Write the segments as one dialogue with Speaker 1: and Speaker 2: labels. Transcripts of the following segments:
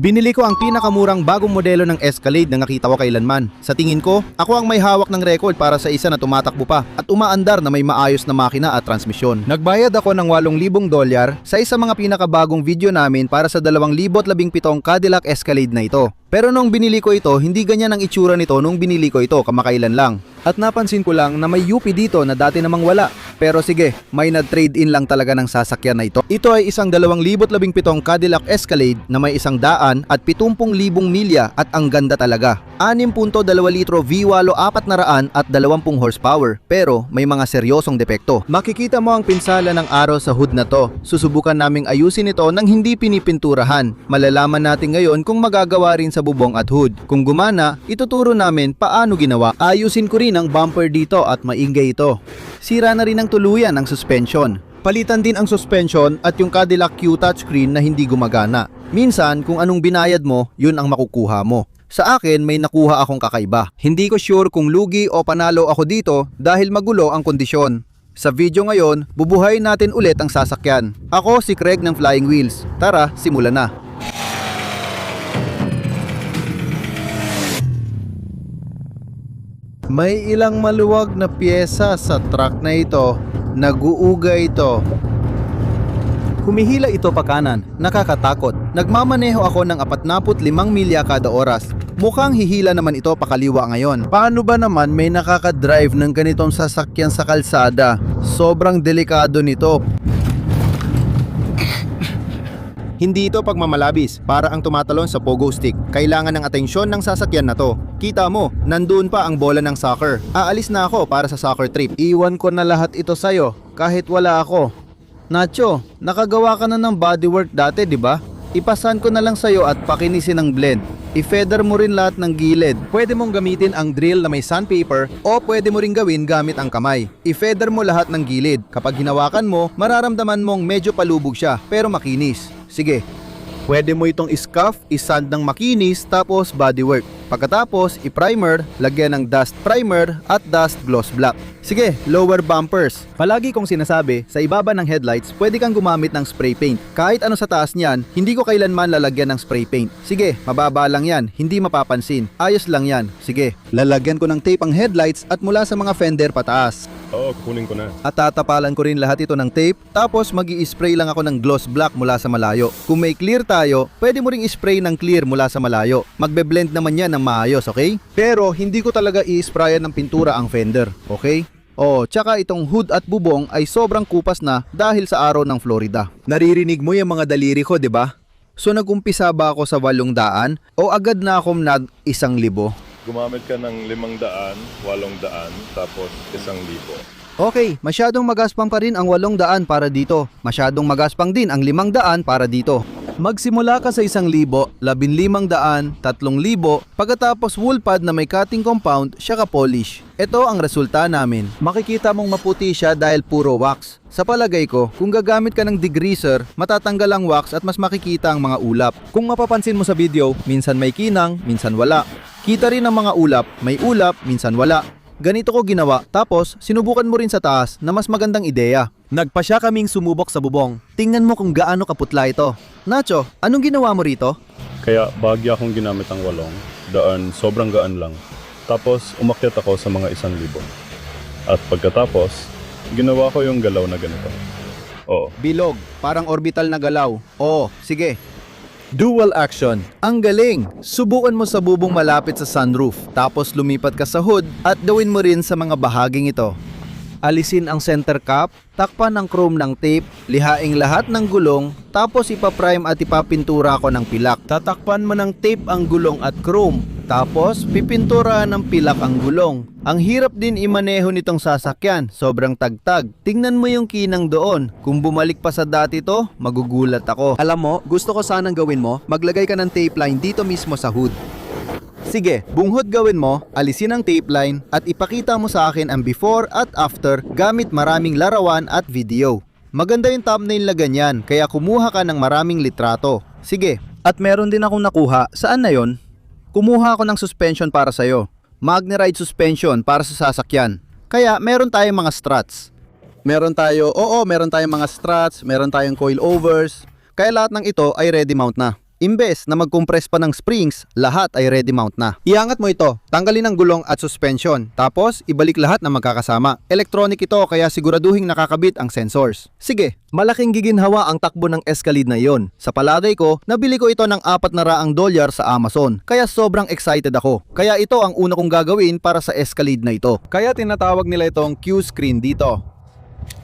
Speaker 1: Binili ko ang pinakamurang bagong modelo ng Escalade na nakita ko kailanman. Sa tingin ko, ako ang may hawak ng record para sa isa na tumatakbo pa at umaandar na may maayos na makina at transmisyon. Nagbayad ako ng $8,000 sa isa mga pinakabagong video namin para sa 2017 Cadillac Escalade na ito. Pero nung binili ko ito, hindi ganyan ang itsura nito nung binili ko ito kamakailan lang. At napansin ko lang na may UP dito na dati namang wala. Pero sige, may na-trade in lang talaga ng sasakyan na ito. Ito ay isang 2017 Cadillac Escalade na may 170,000 milya at ang ganda talaga. 6.2 litro V8 400 at 20 horsepower pero may mga seryosong depekto. Makikita mo ang pinsala ng araw sa hood na to. Susubukan naming ayusin ito nang hindi pinipinturahan. Malalaman natin ngayon kung magagawa rin sa bubong at hood. Kung gumana, ituturo namin paano ginawa. Ayusin ko rin ang bumper dito at maingay ito. Sira na rin ang tuluyan ang suspension. Palitan din ang suspension at yung Cadillac Q touchscreen na hindi gumagana. Minsan, kung anong binayad mo, yun ang makukuha mo. Sa akin, may nakuha akong kakaiba. Hindi ko sure kung lugi o panalo ako dito dahil magulo ang kondisyon. Sa video ngayon, bubuhayin natin ulit ang sasakyan. Ako si Craig ng Flying Wheels. Tara, simulan na. May ilang maluwag na piyesa sa truck na ito. Nag-uuga ito. Humihila ito pa kanan, nakakatakot. Nagmamaneho ako ng 45 milya kada oras. Mukhang hihila naman ito pakaliwa ngayon. Paano ba naman may nakaka-drive ng ganitong sasakyan sa kalsada? Sobrang delikado nito. Hindi ito pagmamalabis, para ang tumatalon sa pogo stick. Kailangan ng atensyon ng sasakyan na to. Kita mo, nandoon pa ang bola ng soccer. Aalis na ako para sa soccer trip. Iwan ko na lahat ito sa'yo, kahit wala ako. Nacho, nakagawa ka na ng bodywork dati, di ba? Ipasan ko na lang sa'yo at pakinisin ang blend. I-feather mo rin lahat ng gilid. Pwede mong gamitin ang drill na may sandpaper o pwede mo rin gawin gamit ang kamay. I-feather mo lahat ng gilid. Kapag hinawakan mo, mararamdaman mong medyo palubog siya pero makinis. Sige, pwede mo itong i-scuff, i-sand ng makinis tapos bodywork. Pagkatapos, i-primer, lagyan ng dust primer at dust gloss black. Sige, lower bumpers. Palagi kong sinasabi, sa ibaba ng headlights, pwede kang gumamit ng spray paint. Kahit ano sa taas niyan, hindi ko kailanman lalagyan ng spray paint. Sige, mababa lang yan, hindi mapapansin. Ayos lang yan. Sige, lalagyan ko ng tape ang headlights at mula sa mga fender pataas.
Speaker 2: Oo, kukunin ko na.
Speaker 1: At tatapalan ko rin lahat ito ng tape, tapos mag-i-spray lang ako ng gloss black mula sa malayo. Kung may clear tayo, pwede mo ring i-spray ng clear mula sa malayo. Magbe-blend naman yan ng maayos, okay? Pero hindi ko talaga i-sprayan ng pintura ang fender, okay? Oh, tsaka itong hood at bubong ay sobrang kupas na dahil sa araw ng Florida. Naririnig mo yung mga daliri ko, 'di ba? So nagumpisa ba ako sa 800 o agad na akong nag 1,000?
Speaker 2: Gumamit ka ng 500, 800, tapos 1,000.
Speaker 1: Okay, masyadong magaspang pa rin ang 800 para dito. Masyadong magaspang din ang 500 para dito. Magsimula ka sa 1,000, 1,500, 3,000, pagkatapos wool pad na may cutting compound, siya ka-polish. Ito ang resulta namin. Makikita mong maputi siya dahil puro wax. Sa palagay ko, kung gagamit ka ng degreaser, matatanggal ang wax at mas makikita ang mga ulap. Kung mapapansin mo sa video, minsan may kinang, minsan wala. Kita rin ang mga ulap, may ulap, minsan wala. Ganito ko ginawa, tapos sinubukan mo rin sa taas na mas magandang ideya. Nagpasya kaming sumubok sa bubong. Tingnan mo kung gaano kaputla ito. Nacho, anong ginawa mo rito?
Speaker 2: Kaya bahagya akong ginamit ang walong. Daan, sobrang gaan lang. Tapos umakyat ako sa mga 1,000. At pagkatapos, ginawa ko yung galaw na ganito. Oo.
Speaker 1: Bilog, parang orbital na galaw. Oo, sige. Dual action. Ang galing! Subukan mo sa bubong malapit sa sunroof, tapos lumipat ka sa hood at gawin mo rin sa mga bahaging ito. Alisin ang center cap, takpan ng chrome ng tape, lihaing lahat ng gulong, tapos ipaprime at ipapintura ko ng pilak. Tatakpan mo ng tape ang gulong at chrome, tapos pipintura ng pilak ang gulong. Ang hirap din imaneho nitong sasakyan, sobrang tagtag. Tingnan mo yung kinang doon. Kung bumalik pa sa dati to, magugulat ako. Alam mo, gusto ko sanang gawin mo, maglagay ka ng tape line dito mismo sa hood. Sige, bunghod gawin mo, alisin ang tape line at ipakita mo sa akin ang before at after gamit maraming larawan at video. Maganda yung thumbnail na ganyan, kaya kumuha ka ng maraming litrato. Sige, at meron din akong nakuha. Saan na yon? Kumuha ako ng suspension para sa'yo. Magneride suspension para sa sasakyan. Kaya meron tayong mga struts. Meron tayong mga struts, meron tayong coilovers. Kaya lahat ng ito ay ready mount na. Imbes na mag-compress pa ng springs, lahat ay ready mount na. Iangat mo ito, tanggalin ang gulong at suspension, tapos ibalik lahat na magkakasama. Electronic ito kaya siguraduhin nakakabit ang sensors. Sige, malaking giginhawa ang takbo ng Escalade na iyon. Sa palagay ko, nabili ko ito ng $400 sa Amazon, kaya sobrang excited ako. Kaya ito ang una kong gagawin para sa Escalade na ito. Kaya tinatawag nila itong Q-screen dito.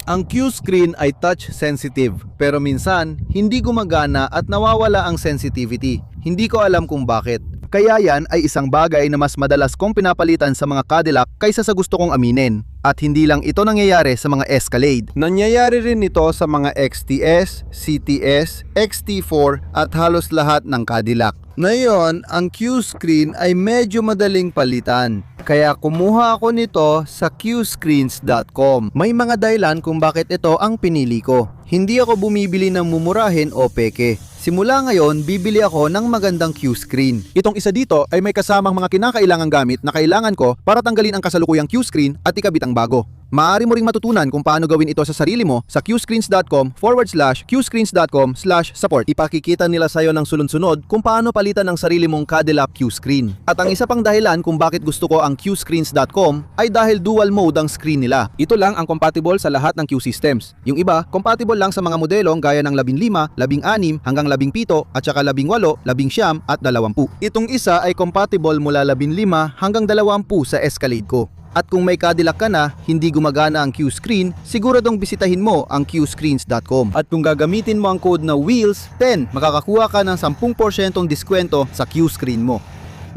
Speaker 1: Ang Q-screen ay touch sensitive, pero minsan hindi gumagana at nawawala ang sensitivity. Hindi ko alam kung bakit. Kaya yan ay isang bagay na mas madalas kong pinapalitan sa mga Cadillac kaysa sa gusto kong aminin. At hindi lang ito nangyayari sa mga Escalade. Nangyayari rin ito sa mga XTS, CTS, XT4 at halos lahat ng Cadillac. Ngayon, ang Q-screen ay medyo madaling palitan. Kaya kumuha ako nito sa qscreens.com. May mga dahilan kung bakit ito ang pinili ko. Hindi ako bumibili ng mumurahin o peke. Simula ngayon, bibili ako ng magandang Q-screen. Itong isa dito ay may kasamang mga kinakailangang gamit na kailangan ko para tanggalin ang kasalukuyang Q-screen at ikabit ang bago. Maaari mo ring matutunan kung paano gawin ito sa sarili mo sa qscreens.com/qscreens.com/support. Ipakikita nila sa'yo ng sunod-sunod kung paano palitan ang sarili mong Cadillac Q-screen. At ang isa pang dahilan kung bakit gusto ko ang qscreens.com ay dahil dual mode ang screen nila. Ito lang ang compatible sa lahat ng Q systems. Yung iba, compatible lang sa mga modelong gaya ng 15, 16 hanggang 17 at saka 18, 19 at 20. Itong isa ay compatible mula 15 hanggang 20 sa Escalade ko. At kung may Cadillac ka na, hindi gumagana ang Q-screen, siguradong bisitahin mo ang qscreens.com. At kung gagamitin mo ang code na WHEELS10, makakakuha ka ng 10% diskwento sa Q-screen mo.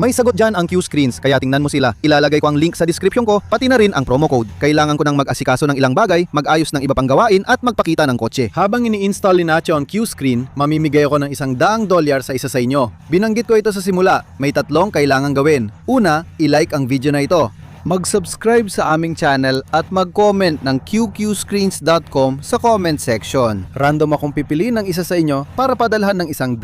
Speaker 1: May sagot dyan ang Q-screens, kaya tingnan mo sila. Ilalagay ko ang link sa description ko, pati na rin ang promo code. Kailangan ko nang mag-asikaso ng ilang bagay, mag-ayos ng iba pang gawain at magpakita ng kotse. Habang ini-install ni Nacho ang Q-screen, mamimigay ako ng $100 sa isa sa inyo. Binanggit ko ito sa simula, may 3 kailangan gawin. Una, i-like ang video na ito. Mag-subscribe sa aming channel at mag-comment ng qqscreens.com sa comment section. Random akong pipiliin ng isa sa inyo para padalhan ng $100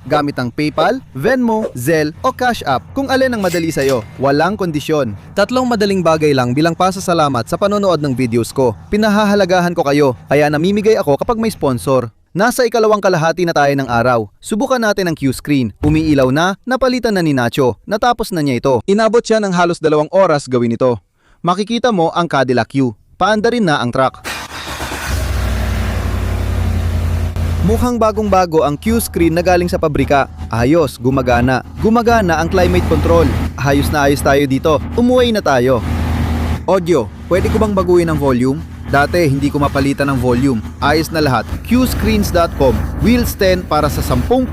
Speaker 1: gamit ang PayPal, Venmo, Zelle o Cash App kung alin ang madali sa iyo. Walang kondisyon. 3 madaling bagay lang bilang pasasalamat sa panonood ng videos ko. Pinahahalagahan ko kayo, kaya namimigay ako kapag may sponsor. Nasa ikalawang kalahati na tayo ng araw. Subukan natin ang Q-screen. Umiilaw na, napalitan na ni Nacho. Natapos na niya ito. Inabot siya ng halos 2 oras gawin ito. Makikita mo ang Cadillac Q. Paanda rin na ang truck. Mukhang bagong-bago ang Q-screen na galing sa pabrika. Ayos, gumagana. Gumagana ang climate control. Ayos na ayos tayo dito. Umuwi na tayo. Audio, pwede ko bang baguhin ang volume? Dati hindi ko mapalitan ng volume. Ayos na lahat. qscreens.com. WHEELS10 para sa 10%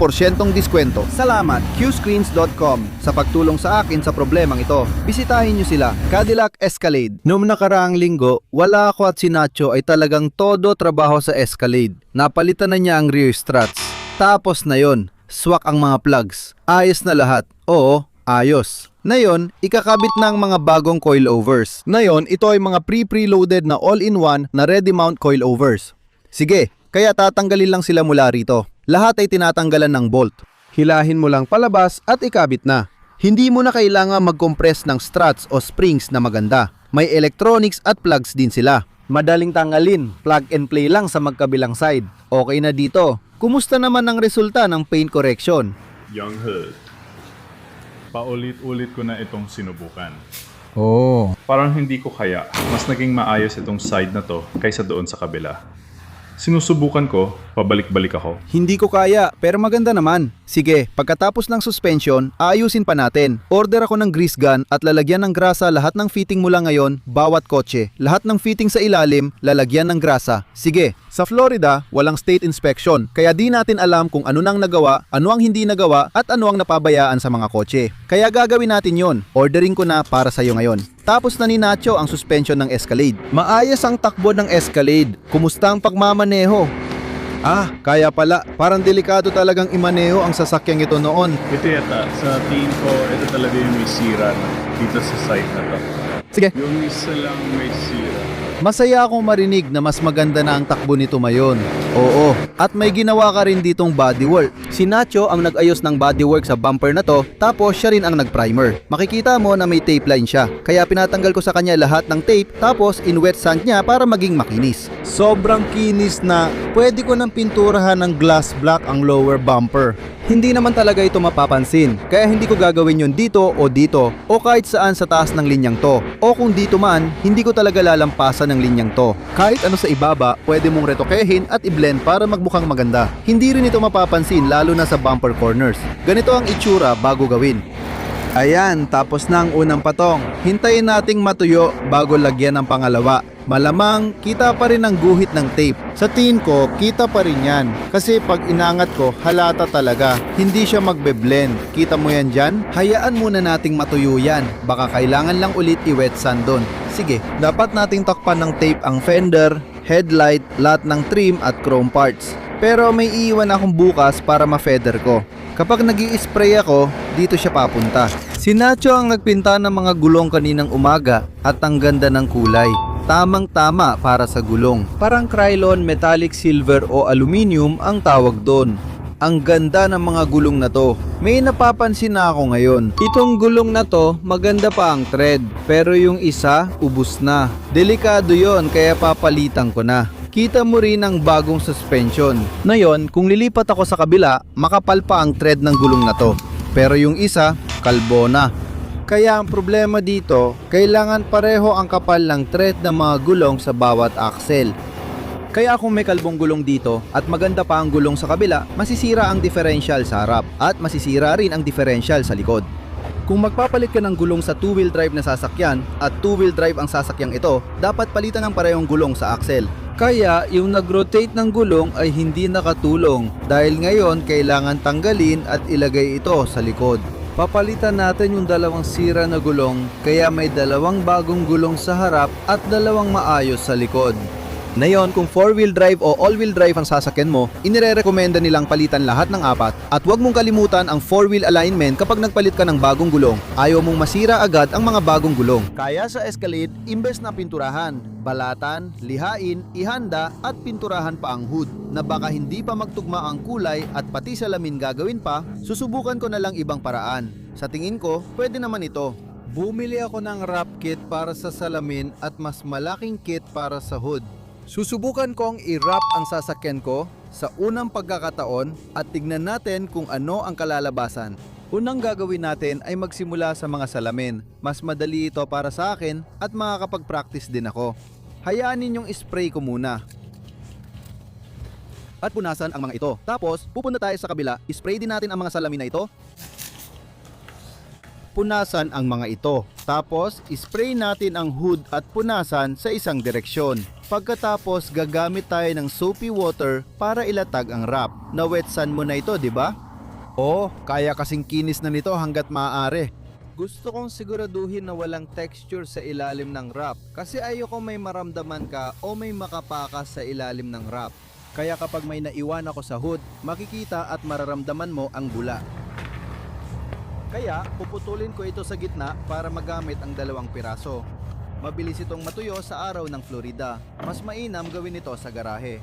Speaker 1: diskwento. Salamat qscreens.com sa pagtulong sa akin sa problemang ito. Bisitahin nyo sila. Cadillac Escalade. Noong nakaraang linggo, wala ako at si Nacho ay talagang todo trabaho sa Escalade. Napalitan na niya ang rear struts. Tapos na yon. Swak ang mga plugs. Ayos na lahat. Oo, ayos. Ngayon, ikakabit ng mga bagong coilovers. Ngayon, ito ay mga pre-preloaded na all-in-one na ready mount coilovers. Sige, kaya tatanggalin lang sila mula rito. Lahat ay tinatanggalan ng bolt. Hilahin mo lang palabas at ikabit na. Hindi mo na kailangan mag-compress ng struts o springs na maganda. May electronics at plugs din sila. Madaling tanggalin, plug and play lang sa magkabilang side. Okay na dito. Kumusta naman ang resulta ng paint correction?
Speaker 2: Young Hood. Paulit-ulit ko na itong sinubukan.
Speaker 1: Oh.
Speaker 2: Parang hindi ko kaya. Mas naging maayos itong side na to kaysa doon sa kabila. Sinusubukan ko, pabalik-balik ako.
Speaker 1: Hindi ko kaya, pero maganda naman. Sige, pagkatapos ng suspension, aayusin pa natin. Order ako ng grease gun at lalagyan ng grasa lahat ng fitting mula ngayon, bawat kotse. Lahat ng fitting sa ilalim, lalagyan ng grasa. Sige, sa Florida, walang state inspection, kaya di natin alam kung ano nang nagawa, ano ang hindi nagawa, at ano ang napabayaan sa mga kotse. Kaya gagawin natin yon. Ordering ko na para sa'yo ngayon. Tapos na ni Nacho ang suspension ng Escalade. Maayos ang takbo ng Escalade. Kumusta ang pagmamaneho? Ah, kaya pala. Parang delikado talagang imaneho ang sasakyang ito noon.
Speaker 2: Ito yata, sa tingin ko, ito talaga yung may sira dito sa site na to.
Speaker 1: Sige.
Speaker 2: Yung isa lang may sira.
Speaker 1: Masaya akong marinig na mas maganda na ang takbo nito ngayon. Oo, at may ginawa ka rin ditong bodywork. Si Nacho ang nag-ayos ng bodywork sa bumper na to, tapos siya rin ang nag-primer. Makikita mo na may tape line siya, kaya pinatanggal ko sa kanya lahat ng tape, tapos in-wet sand niya para maging makinis. Sobrang kinis na pwede ko nang pinturahan ng glass black ang lower bumper. Hindi naman talaga ito mapapansin, kaya hindi ko gagawin yon dito o dito o kahit saan sa taas ng linyang to. O kung dito man, hindi ko talaga lalampasan ng linyang to. Kahit ano sa ibaba, pwede mong retokehin at i-blend para magmukhang maganda. Hindi rin ito mapapansin lalo na sa bumper corners. Ganito ang itsura bago gawin. Ayan, tapos na ang unang patong. Hintayin nating matuyo bago lagyan ng pangalawa. Malamang kita pa rin ang guhit ng tape. Sa tingin ko, kita pa rin yan. Kasi pag inangat ko, halata talaga. Hindi siya magbe-blend. Kita mo yan dyan? Hayaan muna nating matuyo yan. Baka kailangan lang ulit i-wet sand doon. Sige, dapat nating takpan ng tape ang fender, headlight, lahat ng trim at chrome parts. Pero may iiwan akong bukas para ma-feather ko. Kapag nag-i-spray ako, dito siya papunta. Si Nacho ang nagpinta ng mga gulong kaninang umaga at ang ganda ng kulay. Tamang-tama para sa gulong. Parang Krylon metallic silver o aluminium ang tawag doon. Ang ganda ng mga gulong na to. May napapansin na ako ngayon. Itong gulong na to, maganda pa ang thread. Pero yung isa, ubus na. Delikado yon kaya papalitan ko na. Kita mo rin ang bagong suspension. Ngayon, kung lilipat ako sa kabila, makapal pa ang thread ng gulong na to. Pero yung isa, kalbo na. Kaya ang problema dito, kailangan pareho ang kapal ng thread ng mga gulong sa bawat axle. Kaya kung may kalbong gulong dito at maganda pa ang gulong sa kabila, masisira ang differential sa harap at masisira rin ang differential sa likod. Kung magpapalit ka ng gulong sa 2-wheel drive na sasakyan at 2-wheel drive ang sasakyang ito, dapat palitan ng parehong gulong sa axle. Kaya yung nag-rotate ng gulong ay hindi nakatulong dahil ngayon kailangan tanggalin at ilagay ito sa likod. Papalitan natin yung dalawang sira na gulong kaya may dalawang bagong gulong sa harap at dalawang maayos sa likod. Ngayon, kung 4-wheel drive o all-wheel drive ang sasakyan mo, inirerekomenda nilang palitan lahat ng apat at huwag mong kalimutan ang 4-wheel alignment kapag nagpalit ka ng bagong gulong. Ayaw mong masira agad ang mga bagong gulong. Kaya sa Escalade, imbes na pinturahan, balatan, lihain, ihanda at pinturahan pa ang hood na baka hindi pa magtugma ang kulay at pati salamin gagawin pa, susubukan ko na lang ibang paraan. Sa tingin ko, pwede naman ito. Bumili ako ng wrap kit para sa salamin at mas malaking kit para sa hood. Susubukan kong i-wrap ang sasakyan ko sa unang pagkakataon at tignan natin kung ano ang kalalabasan. Unang gagawin natin ay magsimula sa mga salamin. Mas madali ito para sa akin at makakapag-practice din ako. Hayaan ninyong spray ko muna. At punasan ang mga ito. Tapos, pupunta tayo sa kabila. Spray din natin ang mga salamin na ito. Punasan ang mga ito. Tapos, spray natin ang hood at punasan sa isang direksyon. Pagkatapos, gagamit tayo ng soapy water para ilatag ang wrap. Na-wet sand mo na ito, di ba? Oo, kaya kasing kinis na nito hanggat maaari. Gusto kong siguraduhin na walang texture sa ilalim ng wrap kasi ayoko may maramdaman ka o may makapakas sa ilalim ng wrap. Kaya kapag may naiwan ako sa hood, makikita at mararamdaman mo ang bula. Kaya puputulin ko ito sa gitna para magamit ang dalawang piraso. Mabilis itong matuyo sa araw ng Florida. Mas mainam gawin ito sa garahe.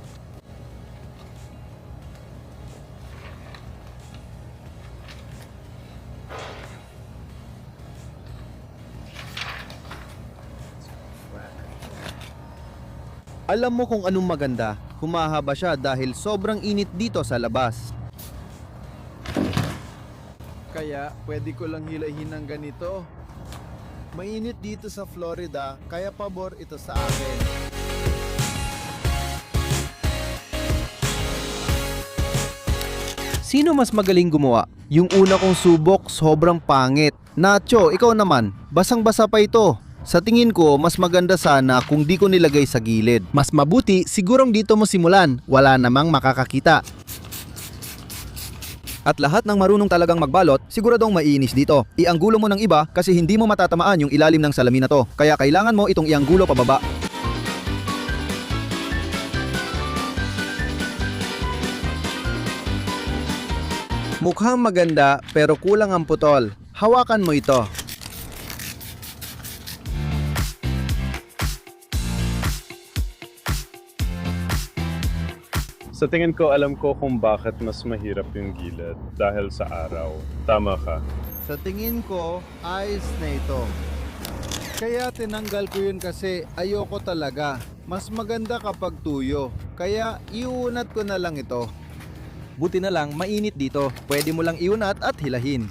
Speaker 1: Alam mo kung anong maganda? Humahaba siya dahil sobrang init dito sa labas. Kaya pwede ko lang hilahin ng ganito. Mainit dito sa Florida, kaya pabor ito sa akin. Sino mas magaling gumawa? Yung una kong subok, sobrang pangit. Nacho, ikaw naman, basang-basa pa ito. Sa tingin ko, mas maganda sana kung di ko nilagay sa gilid. Mas mabuti, sigurong dito mo simulan. Wala namang makakakita. At lahat ng marunong talagang magbalot, siguradong maiinis dito. Ianggulo mo ng iba kasi hindi mo matatamaan yung ilalim ng salamin na to. Kaya kailangan mo itong ianggulo pababa. Mukhang maganda pero kulang ang putol. Hawakan mo ito.
Speaker 2: Sa tingin ko, alam ko kung bakit mas mahirap yung gilid dahil sa araw. Tama ka.
Speaker 1: Sa tingin ko, ayos na ito. Kaya tinanggal ko yun kasi ayoko talaga. Mas maganda kapag tuyo. Kaya iuunat ko na lang ito. Buti na lang mainit dito. Pwede mo lang iunat at hilahin.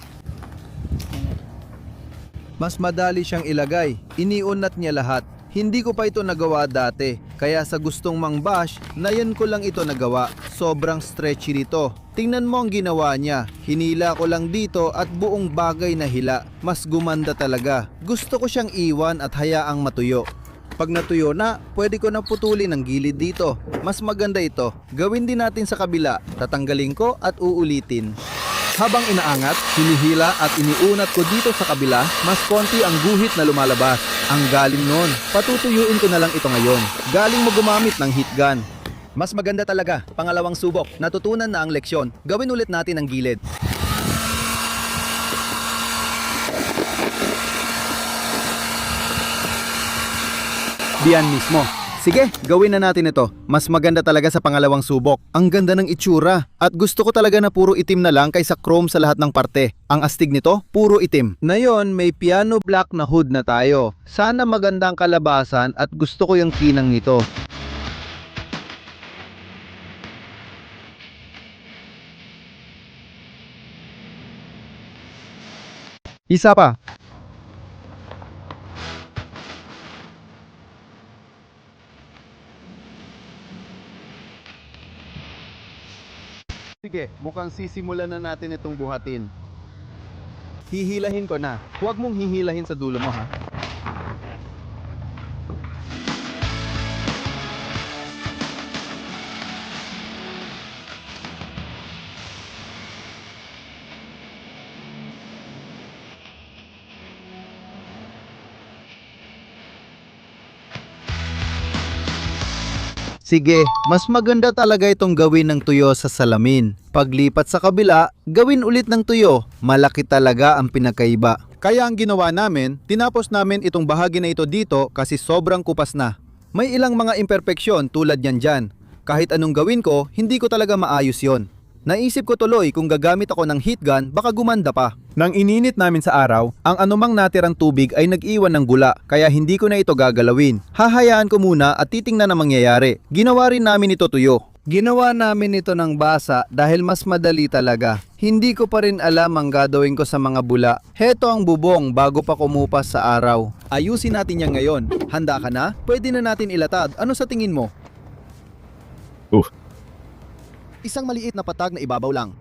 Speaker 1: Mas madali siyang ilagay. Iniunat niya lahat. Hindi ko pa ito nagawa dati. Kaya sa gustong mang-bash, na yan ko lang ito nagawa. Sobrang stretchy nito. Tingnan mo ang ginawa niya. Hinila ko lang dito at buong bagay na hila. Mas gumanda talaga. Gusto ko siyang iwan at hayaang matuyo. Pag natuyo na, pwede ko na putulin ang gilid dito. Mas maganda ito. Gawin din natin sa kabila. Tatanggalin ko at uulitin. Habang inaangat, hinihila at iniunat ko dito sa kabila, mas konti ang guhit na lumalabas. Ang galing nun. Patutuyuin ko na lang ito ngayon. Galing mo gumamit ng heat gun. Mas maganda talaga. Pangalawang subok. Natutunan na ang leksyon. Gawin ulit natin ang gilid. Diyan mismo. Sige, gawin na natin ito. Mas maganda talaga sa pangalawang subok. Ang ganda ng itsura. At gusto ko talaga na puro itim na lang kaysa chrome sa lahat ng parte. Ang astig nito, puro itim. Ngayon, may piano black na hood na tayo. Sana magandang kalabasan at gusto ko yung kinang nito. Isa pa. Sige, mukhang sisimulan na natin itong buhatin. Hihilahin ko na. Huwag mong hihilahin sa dulo mo, ha? Sige, mas maganda talaga itong gawin ng tuyo sa salamin. Paglipat sa kabila, gawin ulit ng tuyo. Malaki talaga ang pinakaiba. Kaya ang ginawa namin, tinapos namin itong bahagi na ito dito kasi sobrang kupas na. May ilang mga imperfeksyon tulad yan dyan. Kahit anong gawin ko, hindi ko talaga maayos yon. Naisip ko tuloy kung gagamit ako ng heat gun, baka gumanda pa. Nang ininit namin sa araw, ang anumang natirang tubig ay nag-iwan ng gula, kaya hindi ko na ito gagalawin. Hahayaan ko muna at titingnan na mangyayari. Ginawa rin namin ito tuyo. Ginawa namin ito ng basa dahil mas madali talaga. Hindi ko pa rin alam ang gagawin ko sa mga bula. Heto ang bubong bago pa kumupas sa araw. Ayusin natin yan ngayon. Handa ka na? Pwede na natin ilatad. Ano sa tingin mo? Isang maliit na patag na ibabaw lang.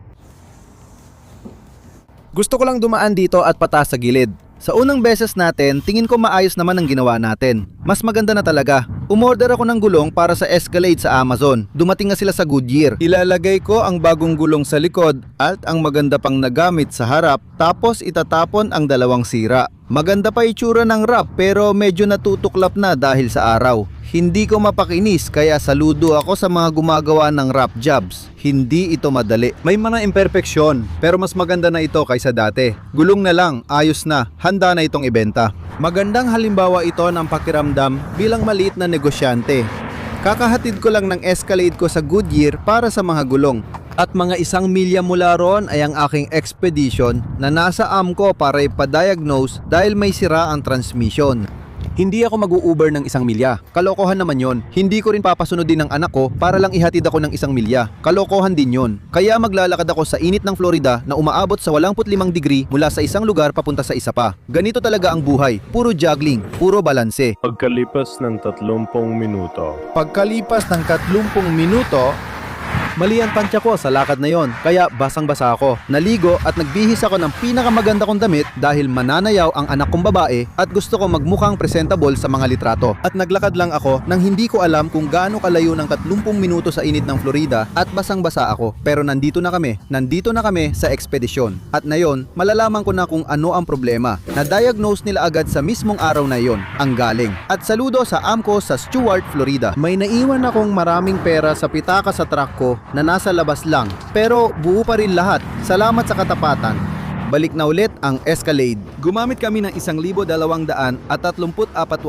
Speaker 1: Gusto ko lang dumaan dito at patas sa gilid. Sa unang beses natin, tingin ko maayos naman ang ginawa natin. Mas maganda na talaga. Umorder ako ng gulong para sa Escalade sa Amazon. Dumating na sila sa Goodyear. Ilalagay ko ang bagong gulong sa likod at ang maganda pang nagamit sa harap, tapos itatapon ang dalawang sira. Maganda pa itsura ng wrap pero medyo natutuklap na dahil sa araw. Hindi ko mapakinis kaya saludo ako sa mga gumagawa ng wrap jobs. Hindi ito madali. May mga imperfeksyon pero mas maganda na ito kaysa dati. Gulong na lang, ayos na, handa na itong ibenta. Magandang halimbawa ito ng pakiramdam bilang maliit na negosyante. Kakahatid ko lang ng Escalade ko sa Goodyear para sa mga gulong. At mga 1 milya mula roon ay ang aking expedition na nasa AMCO para ipa-diagnose dahil may sira ang transmission. Hindi ako mag-u-Uber ng 1 milya. Kalokohan naman yon. Hindi ko rin papasunodin ng anak ko para lang ihatid ako ng 1 milya. Kalokohan din yon. Kaya maglalakad ako sa init ng Florida na umaabot sa 85 degree mula sa isang lugar papunta sa isa pa. Ganito talaga ang buhay. Puro juggling, puro balanse.
Speaker 2: Pagkalipas ng 30 minuto.
Speaker 1: Pagkalipas ng 30 minuto, mali ang tansya ko sa lakad na yon, kaya basang-basa ako. Naligo at nagbihis ako ng pinakamaganda kong damit dahil mananayaw ang anak kong babae at gusto ko magmukhang presentable sa mga litrato. At naglakad lang ako nang hindi ko alam kung gaano kalayo ng 30 minuto sa init ng Florida at basang-basa ako. Pero nandito na kami sa ekspedisyon. At na yon, malalaman ko na kung ano ang problema. Na-diagnose nila agad sa mismong araw na yon, ang galing. At saludo sa AMCO sa Stuart, Florida. May naiwan akong maraming pera sa pitaka sa truck ko na nasa labas lang, pero buo pa rin lahat. Salamat sa katapatan. Balik na ulit ang Escalade. Gumamit kami ng 1,234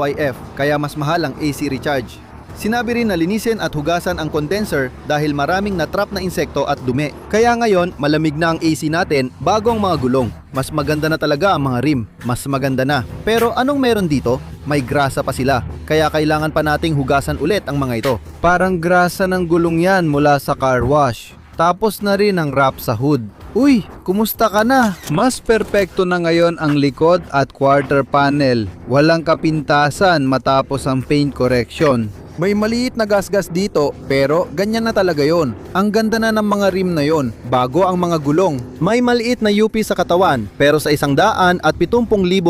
Speaker 1: YF, kaya mas mahal ang AC recharge. Sinabi rin na linisin at hugasan ang condenser dahil maraming natrap na insekto at dumi. Kaya ngayon, malamig na ang AC natin bago ang mga gulong. Mas maganda na talaga ang mga rim. Mas maganda na. Pero anong meron dito? May grasa pa sila. Kaya kailangan pa nating hugasan ulit ang mga ito. Parang grasa ng gulong yan mula sa car wash. Tapos na rin ang wrap sa hood. Uy, kumusta ka na? Mas perpekto na ngayon ang likod at quarter panel. Walang kapintasan matapos ang paint correction. May maliit na gasgas dito pero ganyan na talaga yon. Ang ganda na ng mga rim na yon, bago ang mga gulong. May maliit na UP sa katawan pero sa 170,000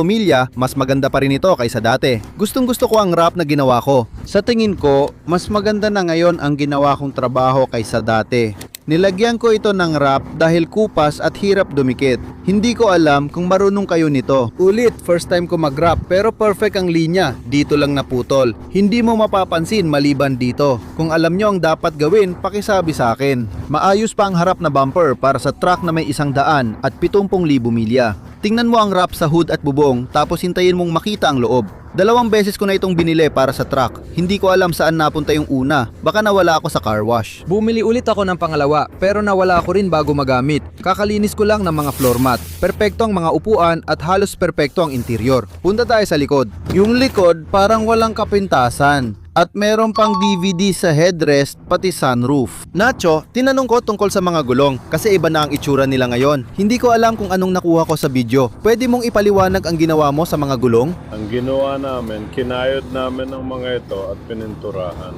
Speaker 1: milya mas maganda pa rin ito kaysa dati. Gustong gusto ko ang wrap na ginawa ko. Sa tingin ko, mas maganda na ngayon ang ginawa kong trabaho kaysa dati. Nilagyan ko ito ng wrap dahil kupas at hirap dumikit. Hindi ko alam kung marunong kayo nito. Ulit, first time ko mag-wrap pero perfect ang linya. Dito lang naputol. Hindi mo mapapansin maliban dito. Kung alam nyo ang dapat gawin, pakisabi sa akin. Maayos pa ang harap na bumper para sa truck na may 170,000 milya. Tingnan mo ang wrap sa hood at bubong tapos hintayin mong makita ang loob. 2 beses ko na itong binili para sa truck. Hindi ko alam saan napunta yung una. Baka nawala ako sa car wash. Bumili ulit ako ng pangalawa pero nawala ako rin bago magamit. Kakalinis ko lang ng mga floor mat. Perpekto ang mga upuan at halos perpekto ang interior. Punta tayo sa likod. Yung likod parang walang kapintasan. At meron pang DVD sa headrest pati sunroof. Nacho, tinanong ko tungkol sa mga gulong kasi iba na ang itsura nila ngayon. Hindi ko alam kung anong nakuha ko sa video. Pwede mong ipaliwanag ang ginawa mo sa mga gulong?
Speaker 2: Ang ginawa namin, kinayod namin ang mga ito at pininturahan.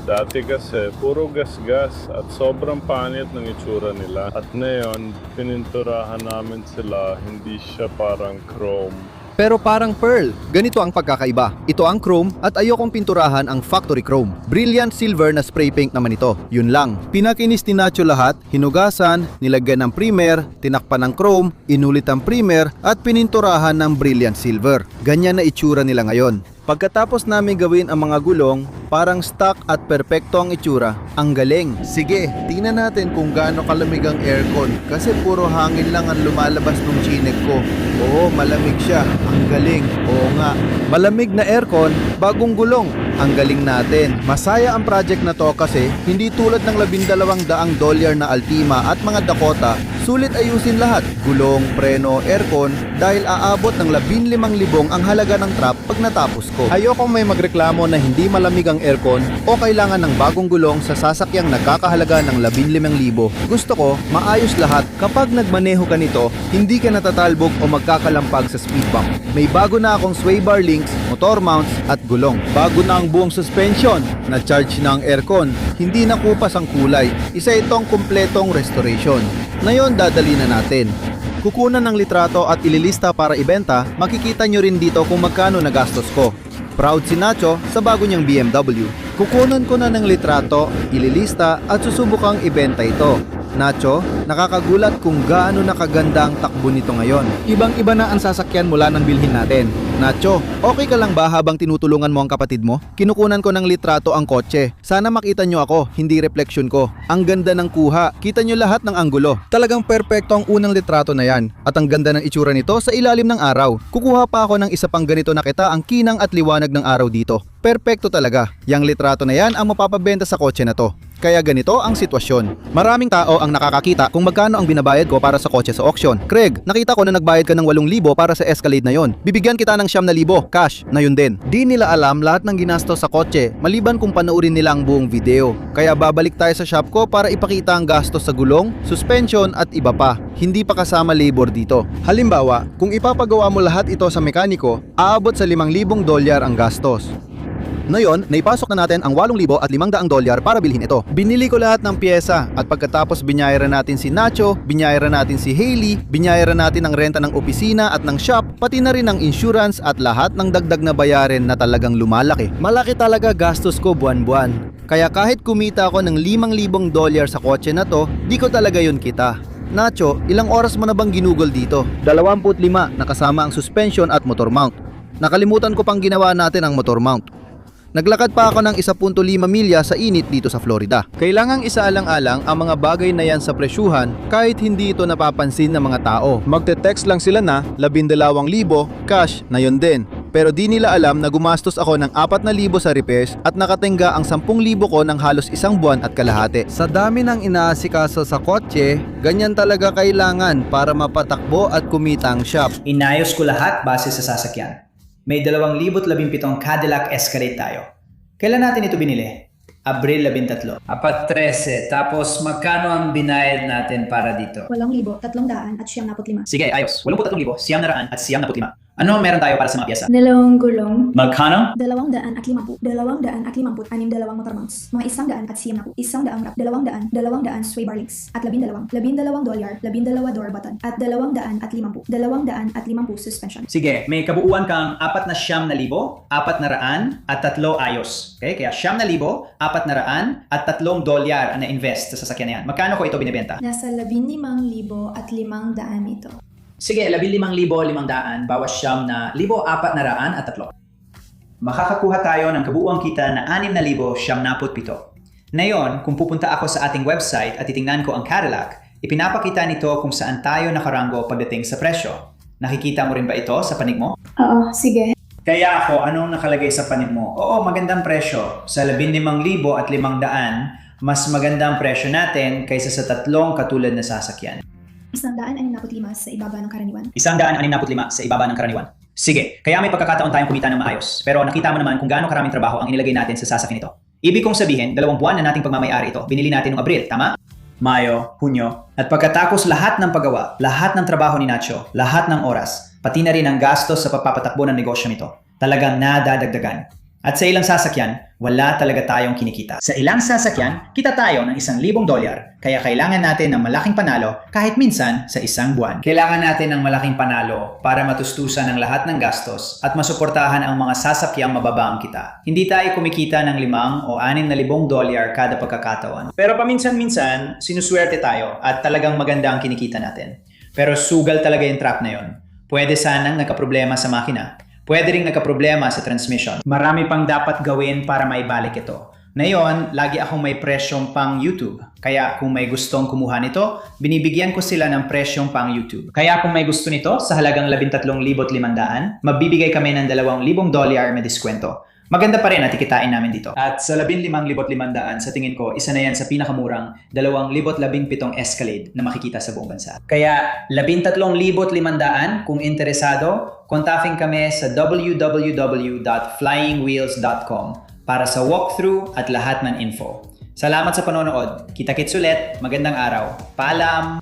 Speaker 2: Dati kasi, puro gas-gas at sobrang pangit ng itsura nila. At ngayon, pininturahan namin sila, hindi siya parang chrome.
Speaker 1: Pero parang pearl. Ganito ang pagkakaiba. Ito ang chrome at ayokong pinturahan ang factory chrome. Brilliant silver na spray paint naman ito. Yun lang. Pinakinis ni Nacho lahat, hinugasan, nilagyan ng primer, tinakpan ng chrome, inulit ang primer at pininturahan ng brilliant silver. Ganyan na itsura nila ngayon. Pagkatapos namin gawin ang mga gulong, parang stock at perpekto ang itsura. Ang galing. Sige, tingnan natin kung gaano kalamig ang aircon kasi puro hangin lang ang lumalabas ng chinek ko. Oo, malamig siya. Ang galing. Oo nga. Malamig na aircon, bagong gulong. Ang galing natin. Masaya ang project na to kasi hindi tulad ng $12,000 na Altima at mga Dakota, sulit ayusin lahat. Gulong, preno, aircon dahil aabot ng 15,000 ang halaga ng trap pag natapos ko. Ayokong may magreklamo na hindi malamig ang aircon o kailangan ng bagong gulong sa sasakyang nagkakahalaga ng 15,000. Gusto ko, maayos lahat. Kapag nagmaneho ka nito, hindi ka natatalbog o magkakalampag sa speed bump. May bago na akong sway bar links, motor mounts at gulong. Bago na ang buong suspension, na-charge na ang aircon, hindi na kupas ang kulay. Isa itong kumpletong restoration. Ngayon dadali na natin. Kukunan ng litrato at ililista para ibenta, makikita nyo rin dito kung magkano nagastos ko. Proud si Nacho sa bago niyang BMW. Kukunan ko na ng litrato, ililista at susubukang ibenta ito. Nacho, nakakagulat kung gaano nakaganda ang takbo nito ngayon. Ibang-iba na ang sasakyan mula nang bilhin natin. Nacho, okay ka lang ba habang tinutulungan mo ang kapatid mo? Kinukunan ko ng litrato ang kotse. Sana makita nyo ako, hindi refleksyon ko. Ang ganda ng kuha, kita nyo lahat ng anggulo. Talagang perpekto ang unang litrato na yan. At ang ganda ng itsura nito sa ilalim ng araw. Kukuha pa ako ng isa pang ganito na kita ang kinang at liwanag ng araw dito. Perpekto talaga. Yang litrato na yan ang mapapabenta sa kotse na to. Kaya ganito ang sitwasyon. Maraming tao ang nakakakita kung magkano ang binabayad ko para sa kotse sa auction. Craig, nakita ko na nagbayad ka ng 8,000 para sa Escalade na yon. Bibigyan kita ng 9,000 cash na yun din. Di nila alam lahat ng ginastos sa kotse maliban kung panoorin nila ang buong video. Kaya babalik tayo sa shop ko para ipakita ang gastos sa gulong, suspension at iba pa. Hindi pa kasama labor dito. Halimbawa, kung ipapagawa mo lahat ito sa mekaniko, aabot sa $5,000 ang gastos. Ngayon, naipasok na natin ang $8,500 para bilhin ito. Binili ko lahat ng pyesa at pagkatapos binyayaran natin si Nacho, binyayaran natin si Hailey, binyayaran natin ang renta ng opisina at ng shop, pati na rin ang insurance at lahat ng dagdag na bayarin na talagang lumalaki. Malaki talaga gastos ko buwan-buwan. Kaya kahit kumita ako ng $5,000 sa kotse na to, di ko talaga yun kita. Nacho, ilang oras mo na bang ginugol dito? 25 na kasama ang suspension at motor mount. Nakalimutan ko pang ginawa natin ang motor mount. Naglakad pa ako ng 1.5 milya sa init dito sa Florida. Kailangang isaalang-alang ang mga bagay na yan sa presyuhan kahit hindi ito napapansin ng mga tao. Magte-text lang sila na 12,000 cash na yun din. Pero di nila alam na gumastos ako ng 4,000 sa repairs at nakatingga ang 10,000 ko ng halos 1 buwan at kalahati. Sa dami ng inaasikaso sa kotse, ganyan talaga kailangan para mapatakbo at kumita ang shop.
Speaker 3: Inayos ko lahat base sa sasakyan. May 2017 Cadillac Escalade tayo. Kailan natin ito binili? Abril 13.
Speaker 4: 13. Tapos magkano ang binayad natin para dito?
Speaker 5: 8,300 at 95.
Speaker 3: Sige, ayos. 83,900 at 95. Ano meron tayo para sa mga piyesa?
Speaker 5: 2 gulong,
Speaker 3: Magkano?
Speaker 5: 250, 250, 62 motor mounts, mga 100 at 90, 100 wrap, 200, 200 sway bar links, at 12, $12, 12 door button, at 250, 250 suspension.
Speaker 3: Sige, may kabuuan kang 400,000, 400 at 3 ayos. Okay? Kaya 700,000, 400 at $3 ang na-invest sa sasakyan na yan. Magkano ko ito binibenta?
Speaker 5: Nasa 15,000 at 500 ito.
Speaker 3: Sige, 15,500 bawas 7,400 at 3. Makakakuha tayo ng kabuuang kita na 6,977. Ngayon, kung pupunta ako sa ating website at titingnan ko ang Cadillac, ipinapakita nito kung saan tayo nakaranggo pagdating sa presyo. Nakikita mo rin ba ito sa panig mo?
Speaker 5: Oo, sige.
Speaker 3: Kaya ako, anong nakalagay sa panig mo? Oo, magandang presyo. Sa 15,500, mas magandang presyo natin kaysa sa 3 katulad na sasakyan.
Speaker 5: 165 sa ibaba ng karaniwan.
Speaker 3: 165 sa ibaba ng karaniwan. Sige, kaya may pagkakataon tayong kumita ng maayos. Pero nakita mo naman kung gaano karaming trabaho ang inilagay natin sa sasakyan ito. Ibig kong sabihin, 2 buwan na nating pagmamayari ito. Binili natin noong Abril, tama? Mayo, Hunyo. At pagkatapos lahat ng paggawa, lahat ng trabaho ni Nacho, lahat ng oras, pati na rin ang gastos sa pagpapatakbo ng negosyo nito, talagang nadadagdagan. At sa ilang sasakyan, wala talaga tayong kinikita. Sa ilang sasakyan, kita tayo ng $1,000, kaya kailangan natin ng malaking panalo kahit minsan sa isang buwan. Kailangan natin ng malaking panalo para matustusan ang lahat ng gastos at masuportahan ang mga sasakyang mababa ang kita. Hindi tayo kumikita ng $5,000 o $6,000 kada pagkakataon. Pero paminsan-minsan, sinuswerte tayo at talagang maganda ang kinikita natin. Pero sugal talaga yung trap na yon. Pwede sanang nagkaproblema sa makina. Pwede ring nagkaproblema sa transmission. Marami pang dapat gawin para maibalik ito. Ngayon, lagi akong may presyong pang YouTube. Kaya kung may gustong kumuha nito, binibigyan ko sila ng presyong pang YouTube. Kaya kung may gusto nito sa halagang 13,500, mabibigay kami ng $2,000 may diskwento. Maganda pa rin at ikitain namin dito. At sa 15,500, sa tingin ko, isa na yan sa pinakamurang 2017 Escalade na makikita sa buong bansa. Kaya 13,500 kung interesado, kontakin kami sa www.flyingwheels.com para sa walkthrough at lahat ng info. Salamat sa panonood. Kita-kits ulit. Magandang araw. Paalam!